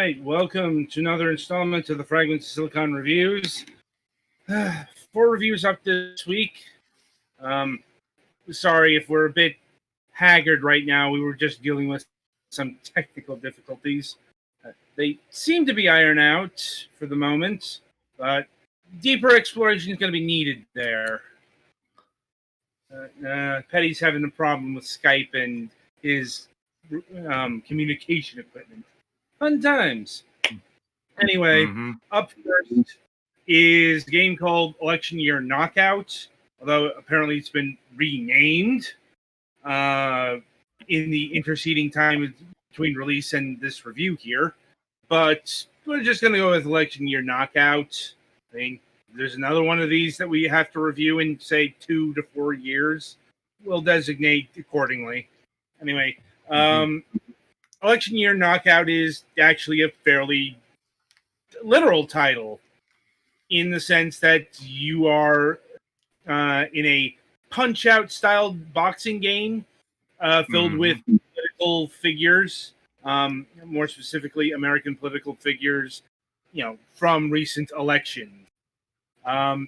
right, welcome to another installment of the Fragments of Silicon Reviews. 4 reviews up this week. Sorry if we're a bit haggard right now. We were just dealing with some technical difficulties. They seem to be ironed out for the moment, but deeper exploration is going to be needed there. Petty's having a problem with Skype and his communication equipment. Fun times. Anyway, up first is a game called Election Year Knockout, although apparently it's been renamed in the interceding time between release and this review here. But we're just going to go with Election Year Knockout. I mean, there's another one of these that we have to review in, say, 2 to 4 years. We'll designate accordingly. Anyway, Election Year Knockout is actually a fairly literal title in the sense that you are in a punch-out style boxing game filled with political figures, more specifically American political figures, from recent elections.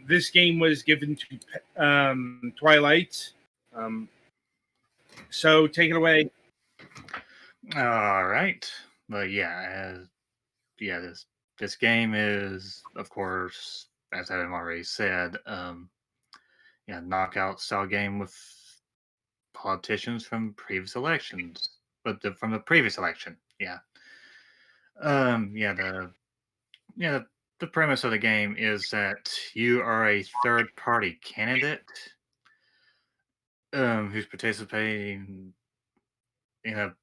This game was given to Twilight. So take it away. All right. But this game is, of course, as I've already said, knockout style game with politicians from previous elections, but from the previous election. The premise of the game is that you are a third party candidate who's participating in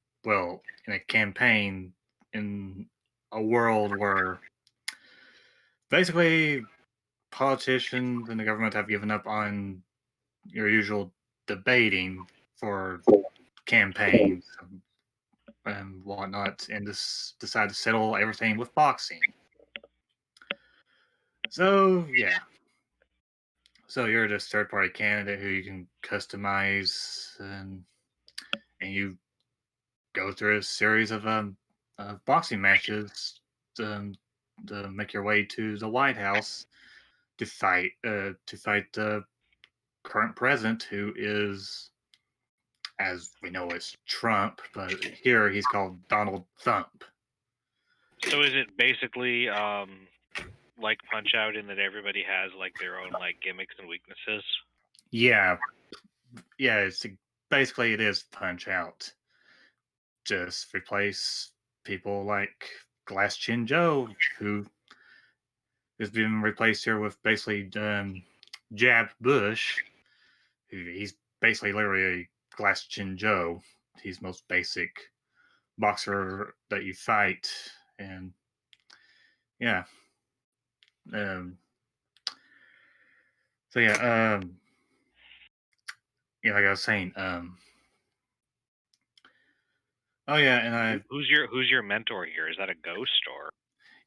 a campaign in a world where basically politicians and the government have given up on your usual debating for campaigns and whatnot, and just decide to settle everything with boxing. So you're this third party candidate who you can customize, and you go through a series of boxing matches to make your way to the White House to fight the current president, who is, as we know, is Trump, but here he's called Donald Thump. So is it basically like Punch Out in that everybody has like their own like gimmicks and weaknesses? Yeah, it's basically it is Punch Out. Just replace people like Glass Chin Joe, who has been replaced here with basically Jab Bush. He's basically literally a Glass Chin Joe. He's the most basic boxer that you fight, and like I was saying, who's your mentor here? Is that a ghost or?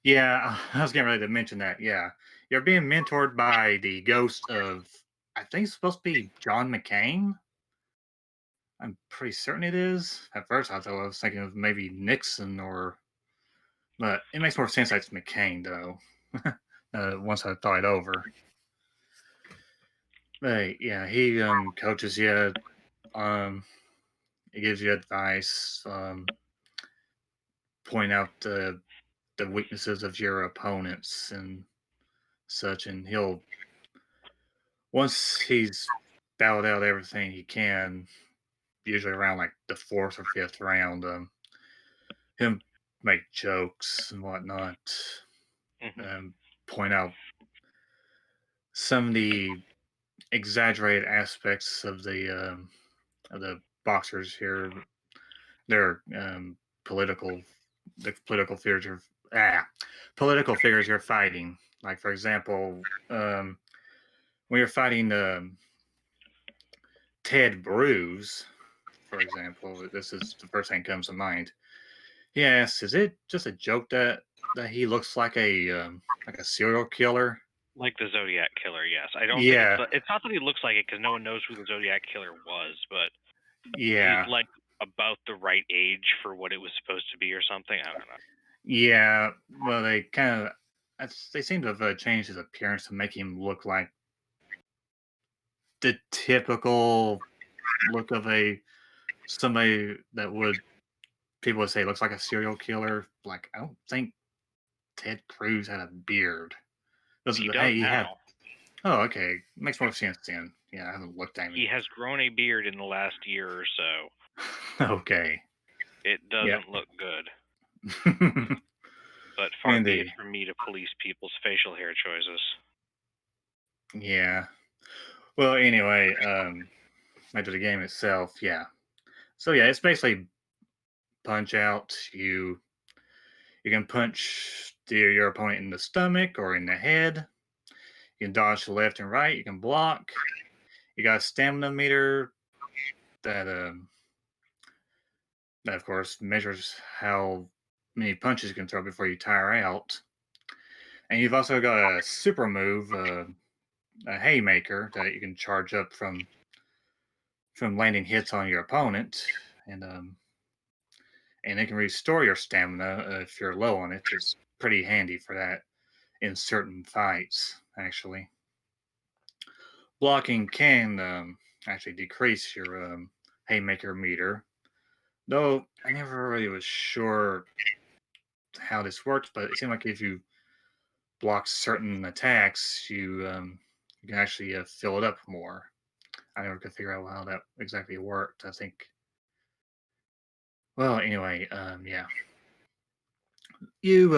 Yeah, I was getting ready to mention that. Yeah, you're being mentored by the ghost of, I think it's supposed to be John McCain. I'm pretty certain it is. At first, I thought I was thinking of maybe Nixon, but it makes more sense that it's McCain, though. Once I thought it over. But yeah, he coaches you. He gives you advice. Point out the weaknesses of your opponents and such, and once he's battled out everything he can, usually around like the 4th or 5th round, him make jokes and whatnot, point out some of the exaggerated aspects of the boxers here, their political figures you're fighting. Like, for example, when you're fighting Ted Bruce, for example, this is the first thing that comes to mind. He asks, "Is it just a joke that he looks like a serial killer?" Like the Zodiac Killer, yes. I don't Yeah. think it's not that he looks like it, because no one knows who the Zodiac Killer was, but yeah, he's like about the right age for what it was supposed to be or something. I don't know. Yeah, well, they kind of they seem to have changed his appearance to make him look like the typical look of a somebody that would people would say looks like a serial killer. Like I don't think Ted Cruz had a beard. Doesn't He does hey he had now. oh okay makes more sense then. Yeah, I haven't looked at He him. has grown a beard in the last year or so. Okay. It Yeah. doesn't look good. But far be it Indeed. from me to police people's facial hair choices. Yeah. Well, anyway, back to the game itself. Yeah. So yeah, it's basically Punch Out. You can punch your opponent in the stomach or in the head. You can dodge to left and right. You can block. You got a stamina meter that that of course measures how many punches you can throw before you tire out. And you've also got a super move, a haymaker that you can charge up from landing hits on your opponent, and it can restore your stamina if you're low on it. It's pretty handy for that in certain fights, actually. Blocking can actually decrease your haymaker meter, though I never really was sure how this works, but it seemed like if you block certain attacks, you can actually fill it up more. I never could figure out how that exactly worked. I think. Well, anyway, yeah, you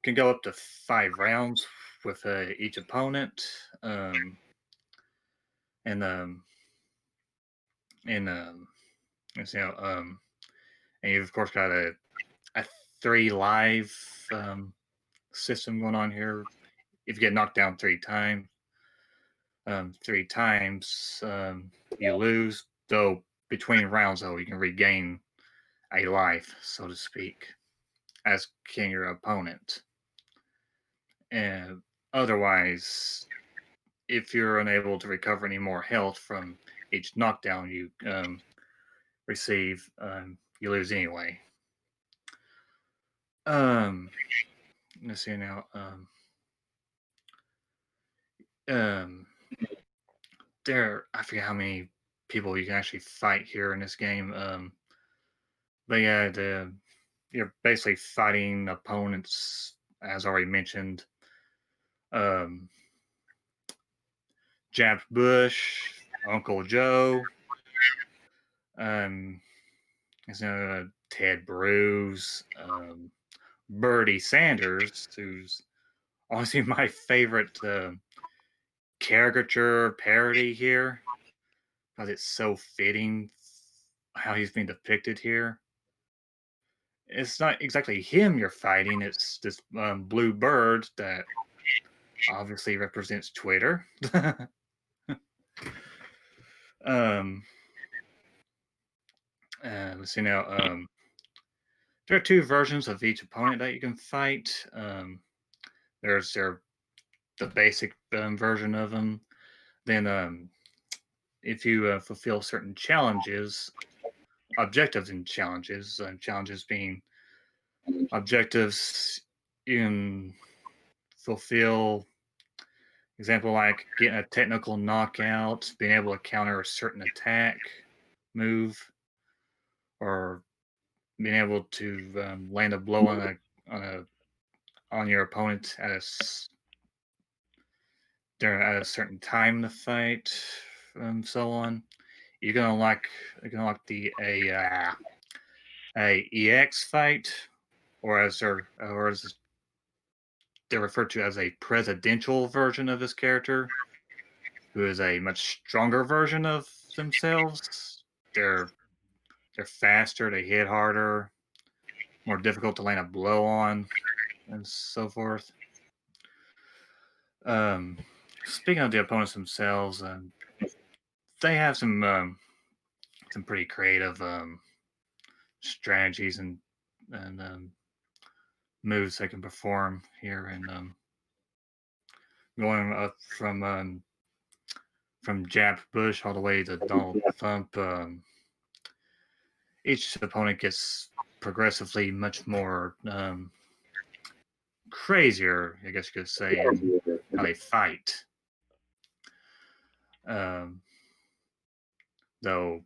can go up to 5 rounds with each opponent, and and let's see, and you've of course got a 3 live system going on here. If you get knocked down 3 times, 3 times, you lose. Though between rounds, though, you can regain a life, so to speak, as can your opponent. And otherwise, if you're unable to recover any more health from each knockdown you receive, you lose anyway. Um, let's see now. Um, I forget how many people you can actually fight here in this game. But yeah, you're basically fighting opponents, as already mentioned. Um, Jap Bush, Uncle Joe, um, Ted Bruce, Bertie Sanders, who's honestly my favorite caricature parody here because it's so fitting how he's being depicted here. It's not exactly him you're fighting, it's this blue bird that obviously represents Twitter. um, let's see now. There are 2 versions of each opponent that you can fight. There's the basic version of them. Then, if you fulfill certain challenges, objectives and challenges, challenges being objectives in fulfill, example like getting a technical knockout, being able to counter a certain attack move, or being able to land a blow on a on your opponent at a certain time in the fight, so on. You can unlock a EX fight, or as they're referred to as a presidential version of this character, who is a much stronger version of themselves. They're they're faster, they hit harder, more difficult to land a blow on, and so forth. Um, Speaking of the opponents themselves, they have some pretty creative strategies and moves they can perform here, and going up from Jap Bush all the way to Donald Trump. Each opponent gets progressively much more crazier, I guess you could say, in how they fight. Though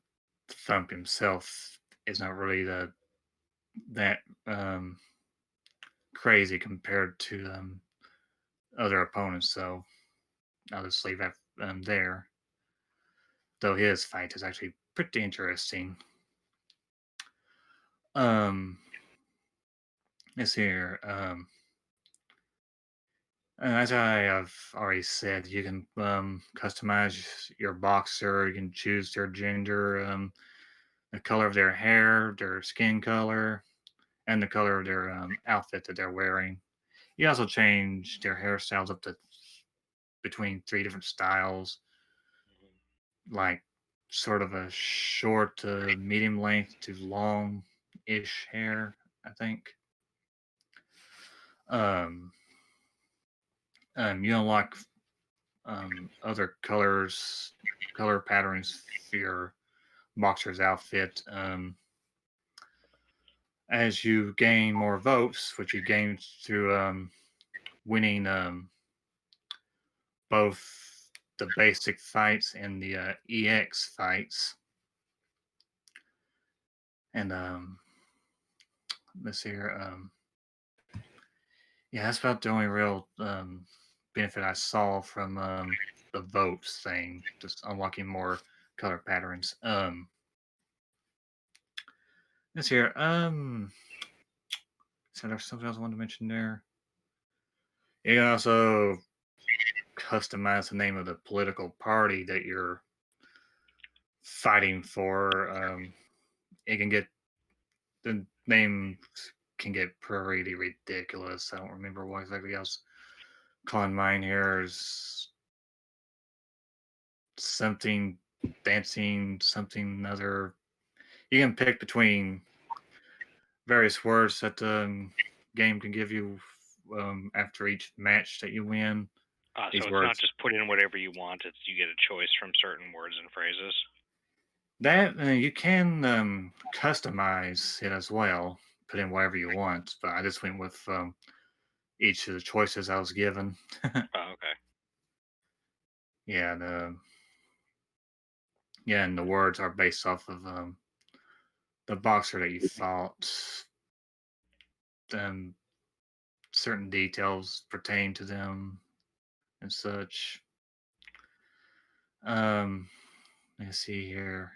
Thump himself is not really that crazy compared to other opponents, so I'll just leave that there. Though his fight is actually pretty interesting. Let's see here. As I have already said, you can customize your boxer. You can choose their gender, the color of their hair, their skin color, and the color of their outfit that they're wearing. You also change their hairstyles up to between 3 different styles, like sort of a short to medium length to long-ish hair, I think. You unlock other color patterns for your boxer's outfit. As you gain more votes, which you gain through winning both the basic fights and the EX fights. And let's see here. Yeah, that's about the only real benefit I saw from the votes thing, just unlocking more color patterns. This here, so there's something else I wanted to mention there. You can also customize the name of the political party that you're fighting for. It can get the name can get pretty ridiculous. I don't remember what exactly I was calling mine here. Is something dancing, something other. You can pick between various words that the game can give you after each match that you win. So These it's words. not just put in whatever you want; it's you get a choice from certain words and phrases. That you can customize it as well, put in whatever you want. But I just went with each of the choices I was given. Oh, okay. Yeah, and the words are based off of the boxer that you fought. Certain details pertain to them and such. Let's see here.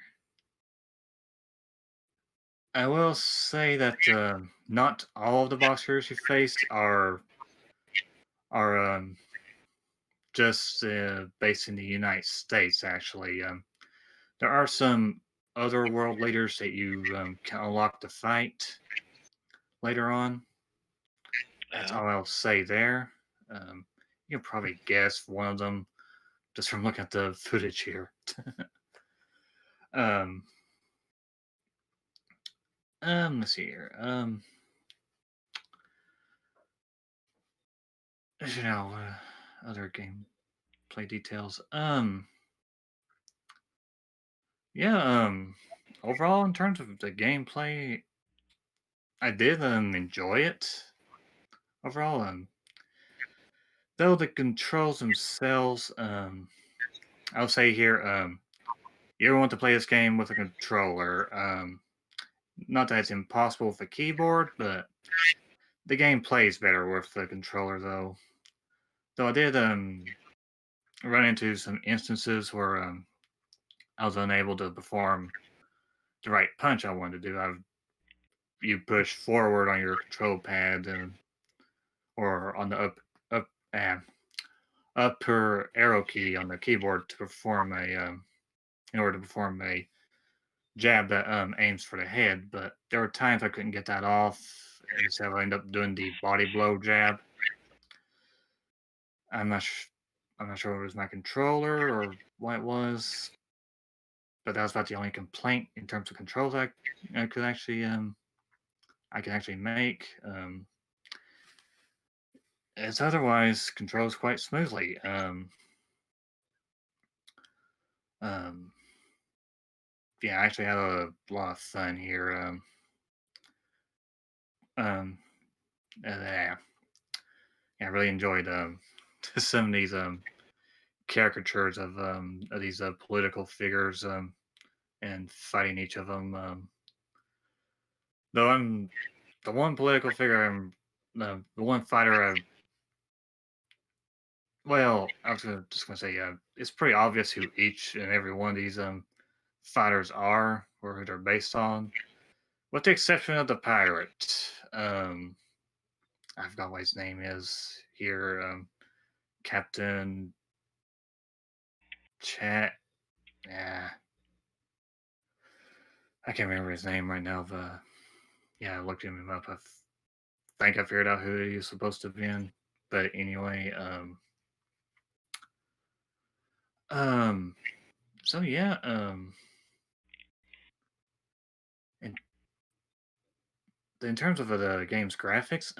I will say that not all of the boxers you faced are just based in the United States. Actually, there are some other world leaders that you can unlock to fight later on. That's all I'll say there. You can probably guess one of them just from looking at the footage here. Let's see here. You know, other gameplay details. Yeah. Overall, in terms of the gameplay, I did enjoy it. Overall, though the controls themselves, I'll say here, you ever want to play this game with a controller? Not that it's impossible with a keyboard, but the game plays better with the controller, though. Though I did run into some instances where I was unable to perform the right punch I wanted to do. You push forward on your control pad or on the upper arrow key on the keyboard to perform in order to perform a jab that aims for the head. But there were times I couldn't get that off, and so I ended up doing the body blow jab. I'm not sure if it was my controller or what it was, but that was about the only complaint in terms of controls I could actually make. It's otherwise controls quite smoothly. Yeah, I actually had a lot of fun here. Yeah, I really enjoyed some of these caricatures of these political figures and fighting each of them. Though I'm the one political figure, the one fighter. Well, I was just gonna say, it's pretty obvious who each and every one of these fighters are or who they're based on, with the exception of the pirate. I forgot what his name is here. Captain Chat. Yeah, I can't remember his name right now. But yeah, I looked him up. Think I figured out who he's supposed to be in. But anyway, um, so yeah, in in terms of the game's graphics,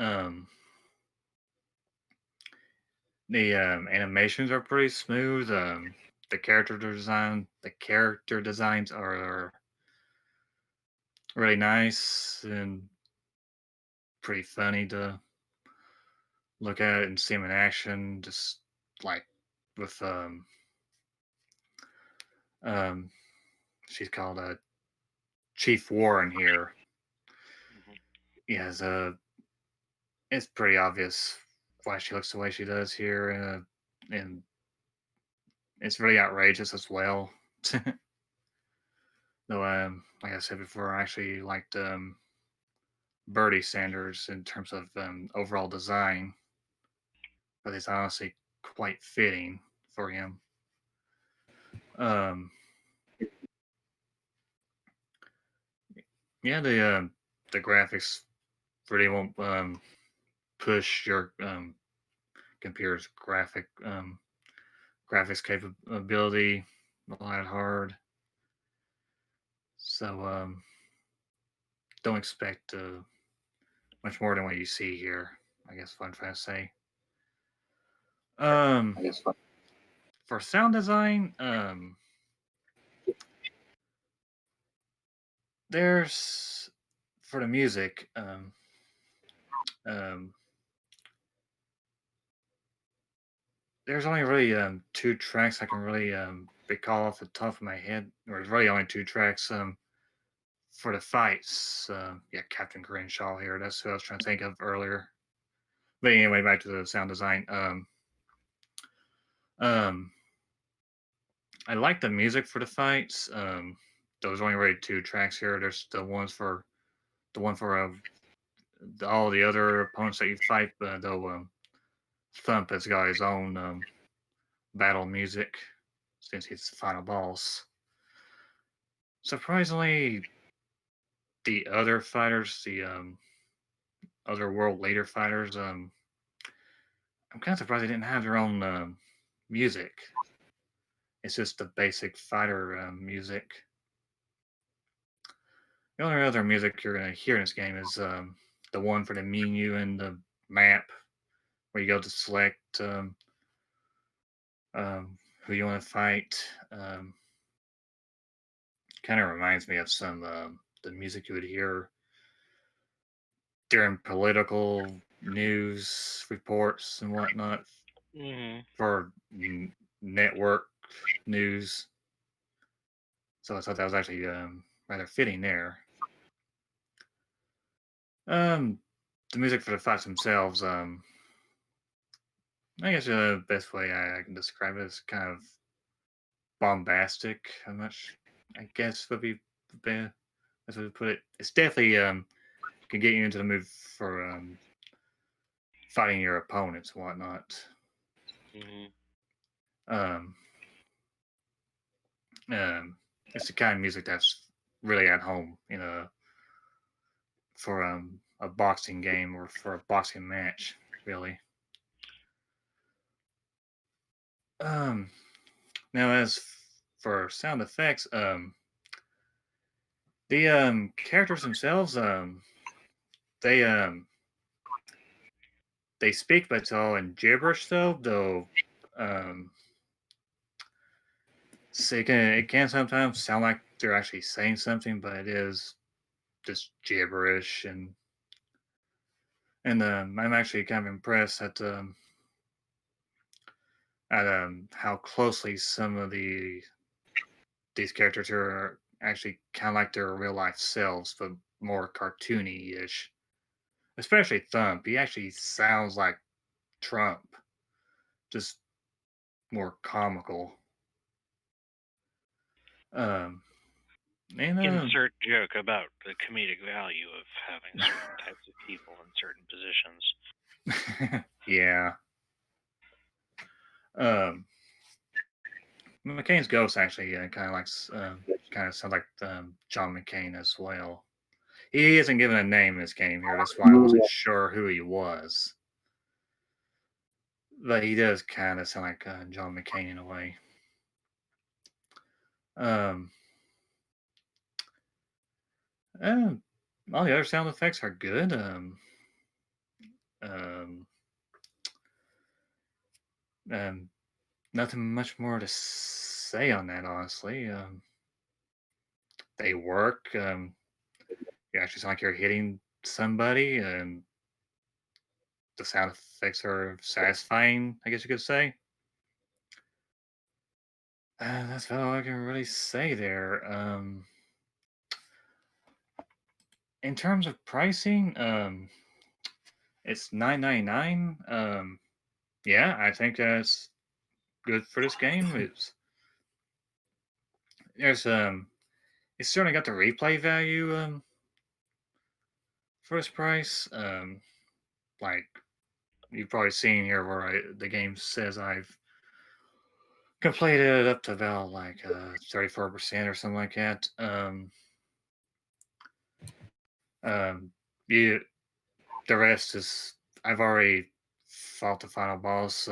the animations are pretty smooth. The character designs are really nice and pretty funny to look at and see them in action. Just like with um, she's called Chief Warren here. Mhm. Yes, it's pretty obvious why she looks the way she does here, and it's really outrageous as well. Though, like I said before, I actually liked Bertie Sanders in terms of overall design, but it's honestly quite fitting for him. Um, yeah, the graphics really won't push your computer's graphics capability a lot hard. So don't expect much more than what you see here. I guess what I'm trying to say. Um, for sound design, there's for the music. Um, there's only really two tracks I can really recall off the top of my head. Or there's really only two tracks for the fights. Yeah, Captain Crenshaw here. That's who I was trying to think of earlier. But anyway, back to the sound design. Um, I like the music for the fights. There's only really two tracks here. There's the one for all the other opponents that you fight. Though Thump has got his own battle music since he's the final boss. Surprisingly, the other fighters, the other world leader fighters, I'm kind of surprised they didn't have their own music. It's just the basic fighter music. The only other music you're going to hear in this game is the one for the menu and the map, where you go to select who you want to fight. Kind of reminds me of some the music you would hear during political news reports and whatnot Mhm. for network news. So I thought that was actually rather fitting there. Um, the music for the fights themselves, I guess the best way I can describe it is kind of bombastic. I'm not. I guess would be the best way to put it. It's definitely can get you into the mood for fighting your opponents and whatnot. Mhm. Um, it's the kind of music that's really at home, for a boxing game or for a boxing match, really. Um, now as for sound effects, the characters themselves, they they speak, but it's all in gibberish though. Um, so it can sometimes sound like they're actually saying something, but it is just gibberish. And And I'm actually kind of impressed at how closely some of these characters are actually kind of like their real life selves, but more cartoony ish. Especially Thump. He actually sounds like Trump, just more comical. Um, and Insert joke about the comedic value of having certain types of people in certain positions. yeah. McCain's ghost actually kind of likes kind of sounds like John McCain as well. He isn't given a name in this game here. That's why I wasn't sure who he was. But he does kind of sound like John McCain in a way. Um, uh, all the other sound effects are good. Um, um, Nothing much more to say on that, honestly. They work. You actually sound like you're hitting somebody, and the sound effects are satisfying, I guess you could say. That's about all I can really say there. In terms of pricing, it's $9.99. Yeah, I think that's good for this game. There's it's certainly got the replay value for this price. Like you've probably seen here where the game says I've completed it up to about like 34% or something like that. Um, you the rest is I've already fought the final boss.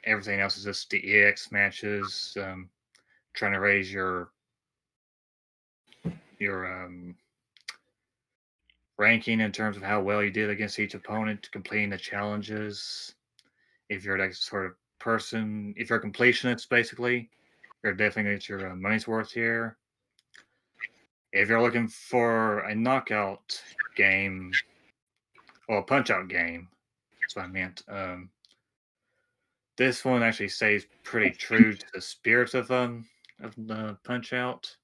Everything else is just the EX matches. Trying to raise your ranking in terms of how well you did against each opponent, completing the challenges. If you're that sort of person, if you're a completionist, basically, you're definitely gonna get your money's worth here. If you're looking for a knockout game, well, a punch out game, that's what I meant. This one actually stays pretty true to the spirit of the Punch Out.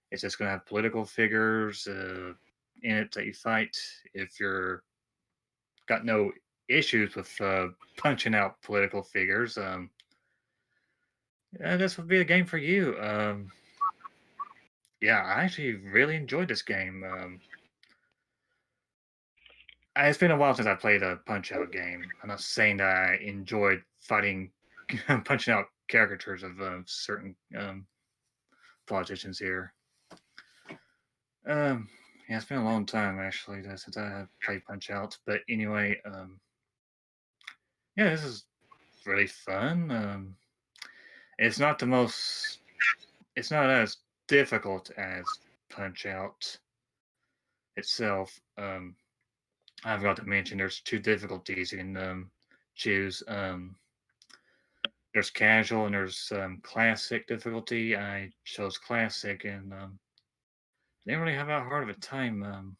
It's just going to have political figures in it that you fight. If you're got no issues with punching out political figures, yeah, this would be a game for you. Yeah, I actually really enjoyed this game. It's been a while since I played a Punch Out game. I'm not saying that I enjoyed fighting, punching out caricatures of certain politicians here. Yeah, it's been a long time actually since I have played Punch Out. But anyway, yeah, this is really fun. It's not the most. It's not as difficult as Punch Out itself. I forgot to mention there's two difficulties you can choose. There's casual and there's classic difficulty. I chose classic and didn't really have that hard of a time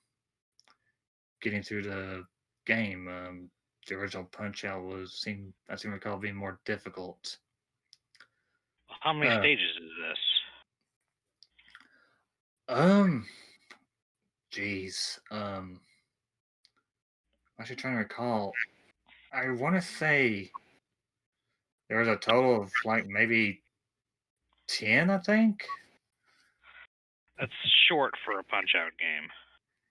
getting through the game. The original Punch Out I seem to recall being more difficult. How many Uh, stages is this? um, Jeez. I'm actually trying to recall. I want to say there was a total of like maybe 10, I think. That's short for a Punch Out game.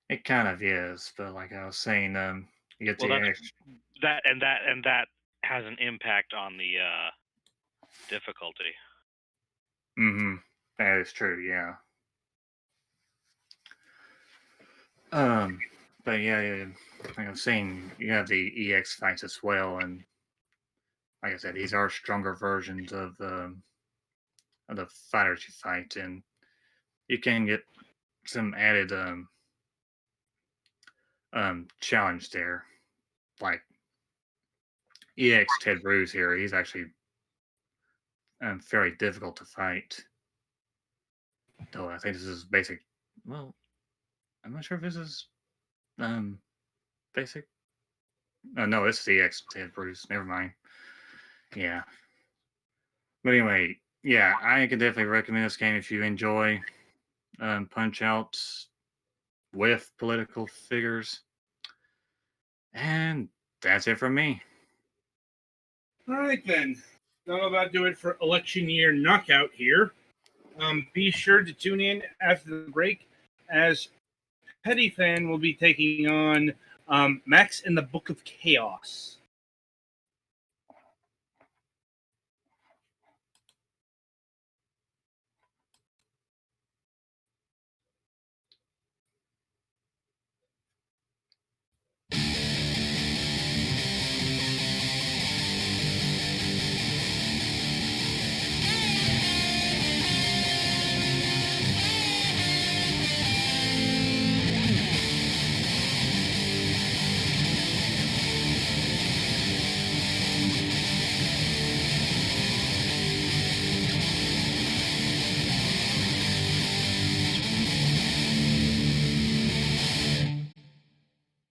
It kind of is, but like I was saying, you get Well, the that's extra. that has an impact on the difficulty. Mm-hmm. That is true. Yeah. But yeah, like I was saying, you have the EX fights as well, and like I said, these are stronger versions of the fighters you fight, and you can get some added challenge there. Like EX Ted Bruce here, he's actually very difficult to fight. Though I think this is basic. Well, I'm not sure if this is um basic Oh no, it's CX Ted Bruce. Never mind. Yeah. But anyway, yeah, I can definitely recommend this game if you enjoy Punch Outs with political figures. And that's it from me. All right, then. That'll about do it for election year knockout here. Be sure to tune in after the break, as Petty Fan will be taking on Max in the Book of Chaos.